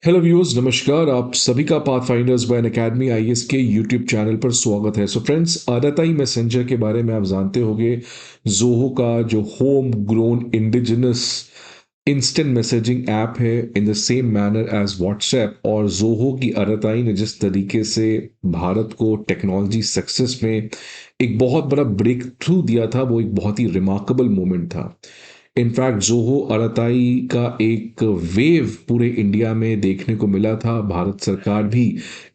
Hello viewers, नमस्कार। आप सभी का पाथफाइंडर्स बाय एकेडमी आईएएस के यूट्यूब चैनल पर स्वागत है। सो फ्रेंड्स, आदाताई मैसेंजर के बारे में आप जानते होंगे। जोहो का जो home grown indigenous instant messaging app है in the same manner as WhatsApp, और जोहो की आदाताई ने जिस तरीके से भारत को टेक्नोलॉजी सक्सेस में एक बहुत बड़ा ब्रेक थ्रू दिया था, वो एक बहुत ही रिमार्केबल मोमेंट था। इनफैक्ट जोहो अराताई का एक वेव पूरे इंडिया में देखने को मिला था। भारत सरकार भी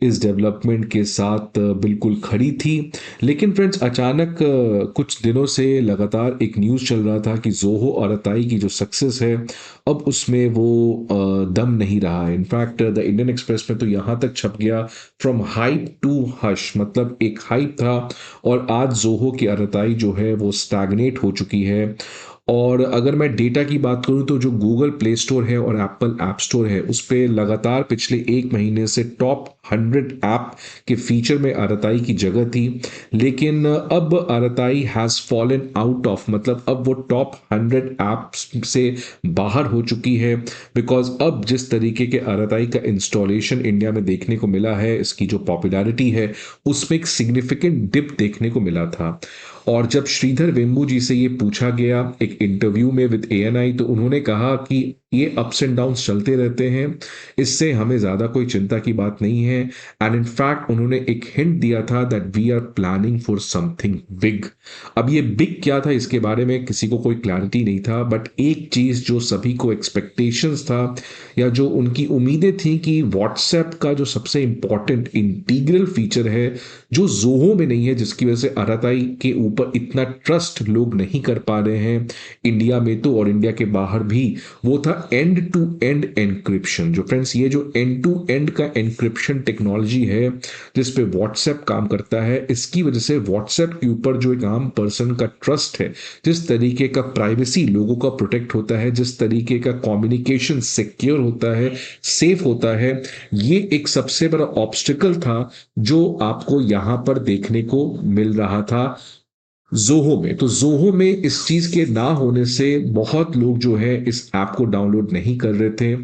इस डेवलपमेंट के साथ बिल्कुल खड़ी थी। लेकिन फ्रेंड्स, अचानक कुछ दिनों से लगातार एक न्यूज़ चल रहा था कि जोहो अराताई की जो सक्सेस है, अब उसमें वो दम नहीं रहा है। इनफैक्ट द इंडियन एक्सप्रेस में तो यहाँ तक छप गया, फ्रॉम हाइप टू हश, मतलब एक हाइप था और आज जोहो की अराताई जो है वो स्टैग्नेट हो चुकी है। और अगर मैं डेटा की बात करूं तो जो गूगल प्ले स्टोर है और एप्पल ऐप स्टोर है, उस पे लगातार पिछले एक महीने से टॉप 100 ऐप के फीचर में आरताई की जगह थी। लेकिन अब आरताई हैज़ फॉलन आउट ऑफ, मतलब अब वो टॉप 100 ऐप्स से बाहर हो चुकी है। बिकॉज अब जिस तरीके के आरताई का इंस्टॉलेशन इंडिया में देखने को मिला है, इसकी जो पॉपुलैरिटी है उसमें एक सिग्निफिकेंट डिप देखने को मिला था। और जब श्रीधर वेम्बू जी से ये पूछा गया एक इंटरव्यू में विद एएनआई, तो उन्होंने कहा कि ये अप्स एंड डाउन्स चलते रहते हैं, इससे हमें ज़्यादा कोई चिंता की बात नहीं है। एंड इनफैक्ट उन्होंने एक हिंट दिया था that we are planning for something big. अब ये बिग क्या था, इसके बारे में किसी को कोई क्लैरिटी नहीं था, बट एक चीज़ जो सभी को एक्सपेक्टेशंस था या जो उनकी उम्मीदें थी कि व्हाट्सएप का जो सबसे इंपॉर्टेंट इंटीग्रल फीचर है जो जोहो में नहीं है, जिसकी वजह से अराताई के ऊपर इतना ट्रस्ट लोग नहीं कर पा रहे हैं इंडिया में तो और इंडिया के बाहर भी, वो था एंड टू एंड एनक्रिप्शन। जो फ्रेंड्स, ये जो एंड टू एंड का एनक्रिप्शन टेक्नोलॉजी है जिस पे व्हाट्सएप काम करता है, इसकी वजह से व्हाट्सएप के ऊपर जो एक आम पर्सन का ट्रस्ट है, जिस तरीके का प्राइवेसी लोगों का प्रोटेक्ट होता है, जिस तरीके का कम्युनिकेशन सिक्योर होता है, सेफ होता है, ये एक सबसे बड़ा ऑब्स्टिकल था जो आपको यहां पर देखने को मिल रहा था जोहो में। तो जोहो में इस चीज के ना होने से बहुत लोग जो है इस ऐप को डाउनलोड नहीं कर रहे थे,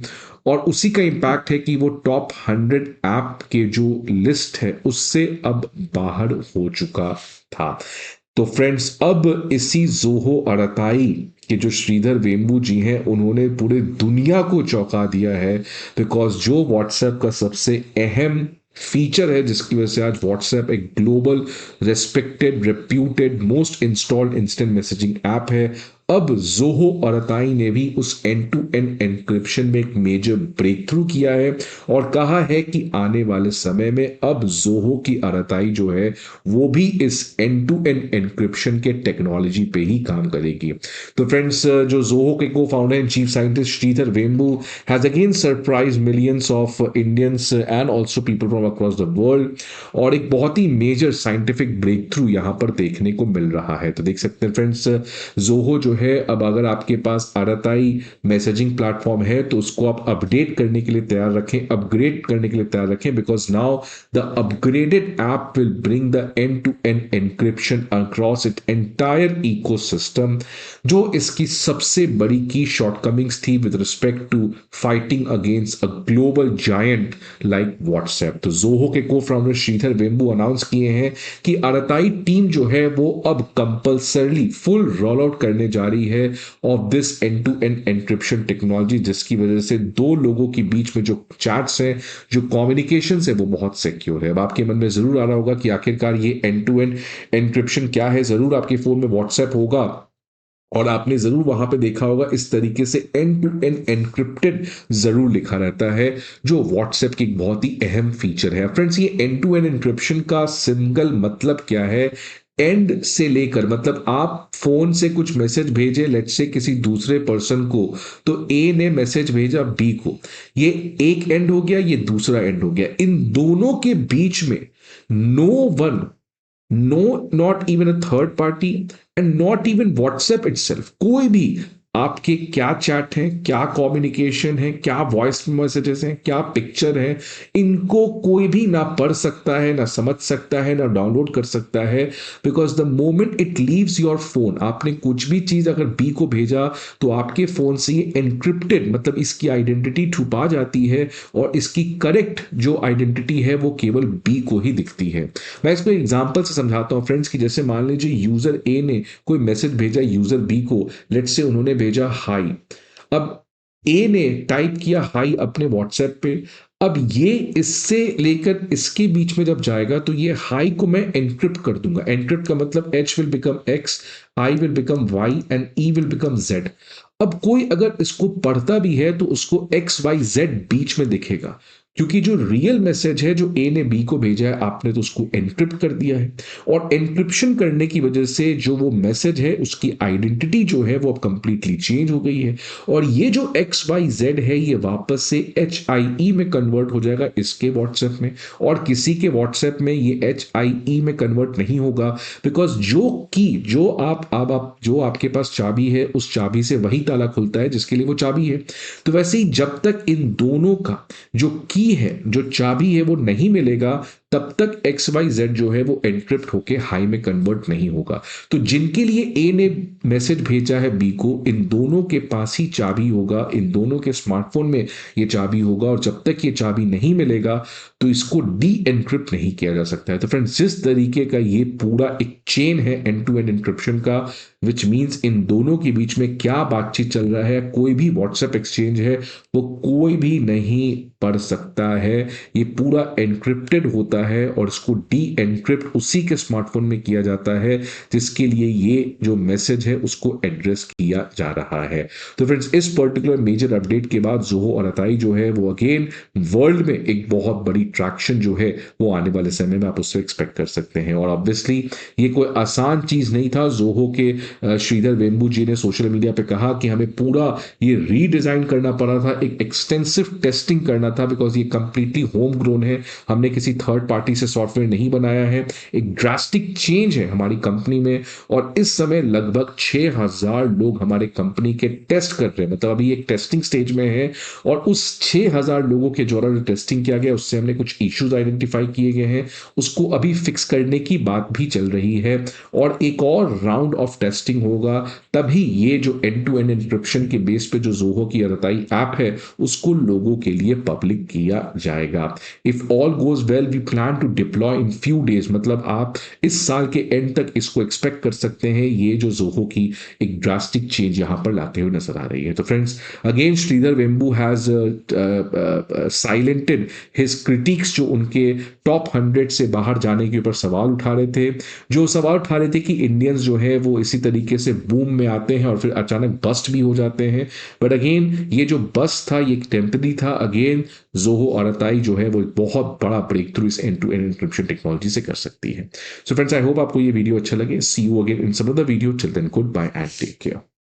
और उसी का इम्पैक्ट है कि वो टॉप 100 ऐप के जो लिस्ट है उससे अब बाहर हो चुका था। तो फ्रेंड्स, अब इसी जोहो अराताई के जो श्रीधर वेम्बू जी हैं, उन्होंने पूरे दुनिया को चौंका दिया है। बिकॉज जो व्हाट्सएप का सबसे अहम फीचर है जिसकी वजह से आज व्हाट्सएप एक global respected reputed most installed instant messaging app है, अब जोहो अराताई ने भी उस एंड टू एंड एनक्रिप्शन में एक मेजर ब्रेक थ्रू किया है और कहा है कि आने वाले समय में अब जोहो की अराताई जो है वो भी इस एंड टू एंड एनक्रिप्शन के टेक्नोलॉजी पे ही काम करेगी। तो फ्रेंड्स, जो जोहो के co founder and chief scientist Sridhar Vembu has again surprise millions of Indians and also people from across the world, और एक बहुत ही मेजर साइंटिफिक ब्रेक थ्रू यहां पर देखने को मिल रहा है। तो देख सकते हैं फ्रेंड्स, जोहो जो है, अब अगर आपके पास आराताई मैसेजिंग प्लेटफॉर्म है तो उसको आप अपडेट करने के लिए तैयार रखें, अपग्रेड करने के लिए तैयार रखें, because now the upgraded app will bring the end to end encryption across it entire ecosystem, जो इसकी सबसे बड़ी की शॉर्टकमिंग्स थी with respect to fighting against a global giant like WhatsApp. तो जोहो के co founder Shridhar Vembu announce किए हैं कि आराताई टीम जो है वो अब कंपल्सरली फुल रोल आउट करने जा रही है of this end to end encryption technology, जिसकी वजह से दो लोगों के बीच में जो चैट्स हैं, जो कम्युनिकेशन है, वो बहुत सिक्योर है। अब आपके मन में जरूर आ रहा होगा कि आखिरकार ये एंड टू एंड एनक्रिप्शन क्या है। जरूर आपके फोन में व्हाट्सएप होगा और आपने जरूर वहां पे देखा होगा इस तरीके से एंड टू एंड एनक्रिप्टेड जरूर लिखा रहता है, जो व्हाट्सएप की एक बहुत ही अहम फीचर है। फ्रेंड्स, ये एंड टू एंड एनक्रिप्शन का सिंगल मतलब क्या है, एंड से लेकर, मतलब आप फोन से कुछ मैसेज भेजे लेट्स से किसी दूसरे पर्सन को, तो ए ने मैसेज भेजा बी को, ये एक एंड हो गया, ये दूसरा एंड हो गया, इन दोनों के बीच में no one, no, not even a third party and not even WhatsApp itself, कोई भी आपके क्या चैट हैं, क्या कम्युनिकेशन है, क्या वॉइस मैसेजेस हैं, क्या पिक्चर है, इनको कोई भी ना पढ़ सकता है, ना समझ सकता है, ना डाउनलोड कर सकता है। Because the moment it leaves your phone, आपने कुछ भी चीज अगर बी को भेजा तो आपके फोन से ये एनक्रिप्टेड, मतलब इसकी आइडेंटिटी छुपा जाती है और इसकी करेक्ट जो आइडेंटिटी है वो केवल बी को ही दिखती है। मैं इसको एग्जांपल से समझाता हूं फ्रेंड्स, कि जैसे मान लीजिए यूजर ए ने कोई मैसेज भेजा यूजर बी को, लेट्स से उन्होंने भेजा हाई। अब ए ने टाइप किया हाई अपने व्हाट्सएप पे। अब ये इससे लेकर इसके बीच में जब जाएगा तो ये हाई को मैं एनक्रिप्ट कर दूंगा। एनक्रिप्ट का मतलब H will become X, I will become Y and E will become Z. अब कोई अगर इसको पढ़ता भी है तो उसको एक्स वाई जेड बीच में दिखेगा, क्योंकि जो रियल मैसेज है जो ए ने बी को भेजा है आपने तो उसको एनक्रिप्ट कर दिया है। और एनक्रिप्शन करने की वजह से जो वो मैसेज है उसकी आइडेंटिटी जो है वो अब कंप्लीटली चेंज हो गई है। और ये जो एक्स वाई जेड है ये वापस से एच आई ई में कन्वर्ट हो जाएगा इसके व्हाट्सएप में, और किसी के व्हाट्सएप में ये एच आई ई में कन्वर्ट नहीं होगा। बिकॉज जो की जो आप जो आपके पास चाबी है उस चाबी से वही ताला खुलता है जिसके लिए वो चाबी है। तो वैसे ही जब तक इन दोनों का जो की है, जो चाबी है वो नहीं मिलेगा, तब तक एक्स वाई जेड जो है वो एनक्रिप्ट होके हाई में कन्वर्ट नहीं होगा। तो जिनके लिए ए ने मैसेज भेजा है बी को, इन दोनों के पास ही चाबी होगा, इन दोनों के स्मार्टफोन में ये चाबी होगा, और जब तक ये चाबी नहीं मिलेगा तो इसको डी एनक्रिप्ट नहीं किया जा सकता है। तो फ्रेंड्स, जिस तरीके का ये पूरा एक चेन है एंड टू एंड एनक्रिप्शन का, विच मीन्स इन दोनों के बीच में क्या बातचीत चल रहा है, कोई भी व्हाट्सएप एक्सचेंज है वो कोई भी नहीं पढ़ सकता है। ये पूरा एनक्रिप्टेड होता है और इसको डी एनक्रिप्ट उसी के स्मार्टफोन में किया जाता है जिसके लिए ये जो मैसेज है उसको एड्रेस किया जा रहा है। तो फ्रेंड्स, इस पर्टिकुलर मेजर अपडेट के बाद जोहो और अताई जो है वो अगेन वर्ल्ड में एक बहुत बड़ी ट्रैक्शन जो है वो आने वाले समय में आप उससे एक्सपेक्ट कर सकते हैं। और ऑब्वियसली ये कोई आसान चीज नहीं था। जोहो के श्रीधर वेम्बू जी ने सोशल मीडिया पे कहा कि हमें पूरा ये रीडिजाइन करना पड़ा था, एक एक्सटेंसिव टेस्टिंग करना था, बिकॉज ये कंप्लीटली होम ग्रोन है, हमने किसी थर्ड पार्टी से सॉफ्टवेयर नहीं बनाया है। एक ड्रास्टिक चेंज है हमारी कंपनी में, और इस समय लगभग 6000 लोग हमारे कंपनी के टेस्ट कर रहे हैं, मतलब अभी एक टेस्टिंग स्टेज में है। और उस 6000 लोगों के द्वारा जो टेस्टिंग किया गया उससे हमने कुछ इश्यूज आइडेंटिफाई किए गए हैं, उसको अभी फिक्स करने की बात भी चल रही है। और एक और राउंड ऑफ टेस्टिंग होगा, तभी ये जो एंड टू एंड एन्क्रिप्शन के बेस पे जो जोहो की अताई ऐप है उसको लोगों के लिए पब्लिक किया जाएगा। If all goes well we plan to deploy in few days, मतलब आप इस साल के एंड तक इसको एक्सपेक्ट कर सकते हैं, ये जो जोहो की एक ड्रास्टिक चेंज यहां पर लाते हुए नजर आ रही है। तो friends, again Sridhar Vembu has silenced his critics जो उनके टॉप 100 से बाहर जाने के ऊपर सवाल उठा रहे थे, जो सवाल उठा रहे थे कि इंडियंस जो है वो इसी तरीके से बूम में आते हैं और फिर अचानक बस्ट भी हो जाते हैं। बट अगेन ये जो बस्ट था ये टेम्पररी था। अगेन जोहो और अताई जो है वो एक बहुत बड़ा ब्रेक थ्रू इस end to end encryption technology से कर सकती है। सो फ्रेंड्स, आई होप आपको ये वीडियो अच्छा लगे। See you again in some other video. Till then, goodbye and take care.